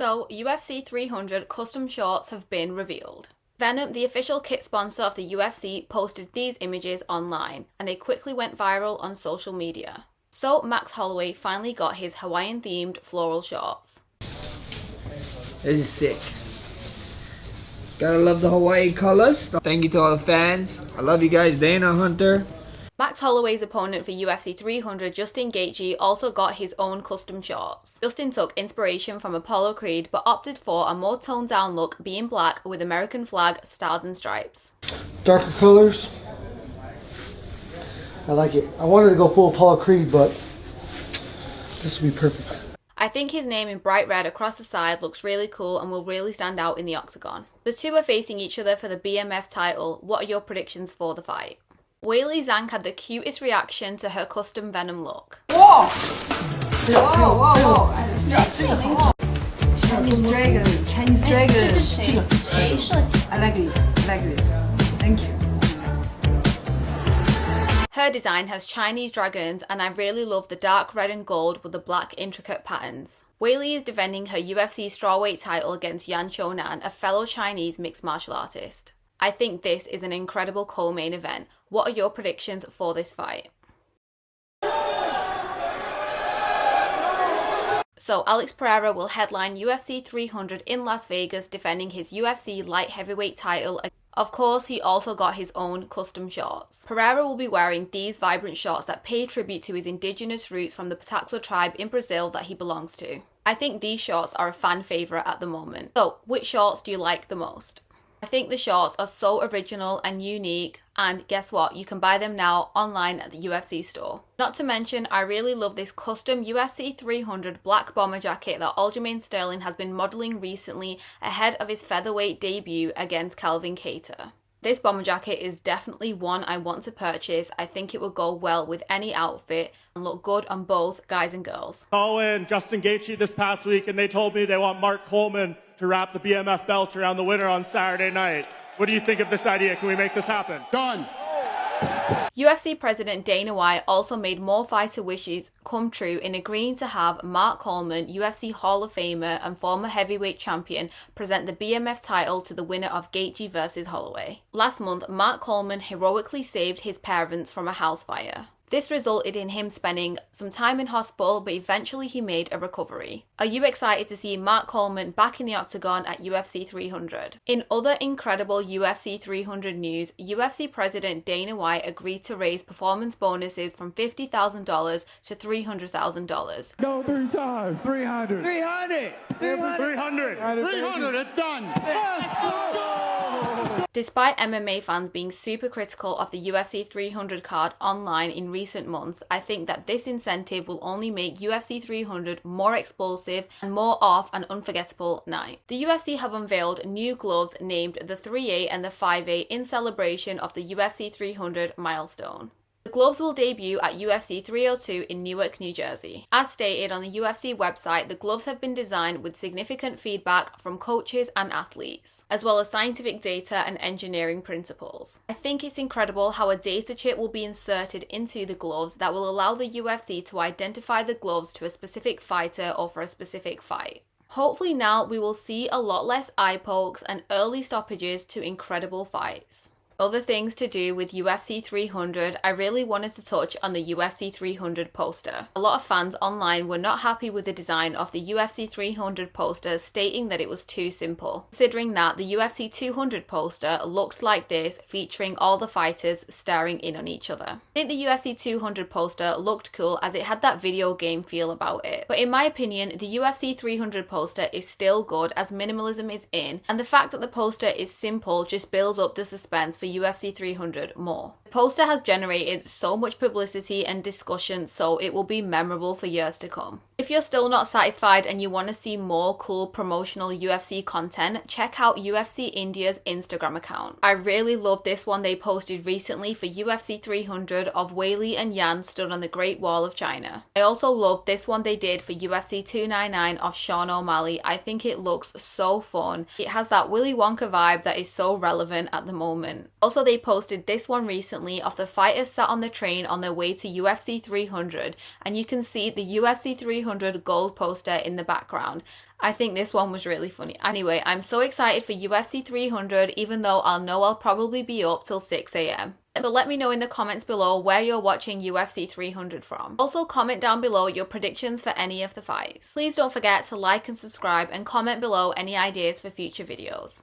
So, UFC 300 custom shorts have been revealed. Venom, the official kit sponsor of the UFC, posted these images online, and they quickly went viral on social media. So, Max Holloway finally got his Hawaiian-themed floral shorts. This is sick. Gotta love the Hawaii colors. Thank you to all the fans. I love you guys, Dana, Hunter. Max Holloway's opponent for UFC 300, Justin Gaethje, also got his own custom shorts. Justin took inspiration from Apollo Creed but opted for a more toned down look, being black with American flag stars and stripes. Darker colors. I like it. I wanted to go full Apollo Creed, but this would be perfect. I think his name in bright red across the side looks really cool and will really stand out in the octagon. The two are facing each other for the BMF title. What are your predictions for the fight? Weili Zhang had the cutest reaction to her custom Venom look. Whoa! Whoa, whoa, whoa! Chinese dragon, Chinese dragon. I like it, Thank you. Her design has Chinese dragons, and I really love the dark red and gold with the black intricate patterns. Weili is defending her UFC strawweight title against Yan Xiaonan, a fellow Chinese mixed martial artist. I think this is an incredible co-main event. What are your predictions for this fight? So Alex Pereira will headline UFC 300 in Las Vegas, defending his UFC light heavyweight title. Of course, he also got his own custom shorts. Pereira will be wearing these vibrant shorts that pay tribute to his indigenous roots from the Pataxo tribe in Brazil that he belongs to. I think these shorts are a fan favourite at the moment. So, which shorts do you like the most? I think the shorts are so original and unique, and guess what? You can buy them now online at the UFC store. Not to mention, I really love this custom UFC 300 black bomber jacket that Aljamain Sterling has been modelling recently ahead of his featherweight debut against Calvin Kattar. This bomber jacket is definitely one I want to purchase. I think it will go well with any outfit and look good on both guys and girls. Holloway and Justin Gaethje this past week, and they told me they want Mark Coleman to wrap the BMF belt around the winner on Saturday night. What do you think of this idea? Can we make this happen? Done. UFC President Dana White also made more fighter wishes come true in agreeing to have Mark Coleman, UFC Hall of Famer and former heavyweight champion, present the BMF title to the winner of Gaethje vs Holloway. Last month, Mark Coleman heroically saved his parents from a house fire. This resulted in him spending some time in hospital, but eventually he made a recovery. Are you excited to see Mark Coleman back in the octagon at UFC 300? In other incredible UFC 300 news, UFC President Dana White agreed to raise performance bonuses from $50,000 to $300,000. Go 3 times. 300. 300! 300! It's done! Let's go! Despite MMA fans being super critical of the UFC 300 card online in recent months, I think that this incentive will only make UFC 300 more explosive and more off an unforgettable night. The UFC have unveiled new gloves named the 3A and the 5A in celebration of the UFC 300 milestone. The gloves will debut at UFC 302 in Newark, New Jersey. As stated on the UFC website, the gloves have been designed with significant feedback from coaches and athletes, as well as scientific data and engineering principles. I think it's incredible how a data chip will be inserted into the gloves that will allow the UFC to identify the gloves to a specific fighter or for a specific fight. Hopefully now we will see a lot less eye pokes and early stoppages to incredible fights. Other things to do with UFC 300, I really wanted to touch on the UFC 300 poster. A lot of fans online were not happy with the design of the UFC 300 poster, stating that it was too simple. Considering that the UFC 200 poster looked like this, featuring all the fighters staring in on each other. I think the UFC 200 poster looked cool as it had that video game feel about it. But in my opinion, the UFC 300 poster is still good as minimalism is in, and the fact that the poster is simple just builds up the suspense for UFC 300 more. The poster has generated so much publicity and discussion, so it will be memorable for years to come. If you're still not satisfied and you want to see more cool promotional UFC content, check out UFC India's Instagram account. I really love this one they posted recently for UFC 300 of Weili and Yan stood on the Great Wall of China. I also love this one they did for UFC 299 of Sean O'Malley. I think it looks so fun. It has that Willy Wonka vibe that is so relevant at the moment. Also, they posted this one recently of the fighters sat on the train on their way to UFC 300, and you can see the UFC 300 300 gold poster in the background. I think this one was really funny. Anyway, I'm so excited for UFC 300, even though I'll probably be up till 6 a.m. So let me know in the comments below where you're watching UFC 300 from. Also comment down below your predictions for any of the fights. Please don't forget to like and subscribe and comment below any ideas for future videos.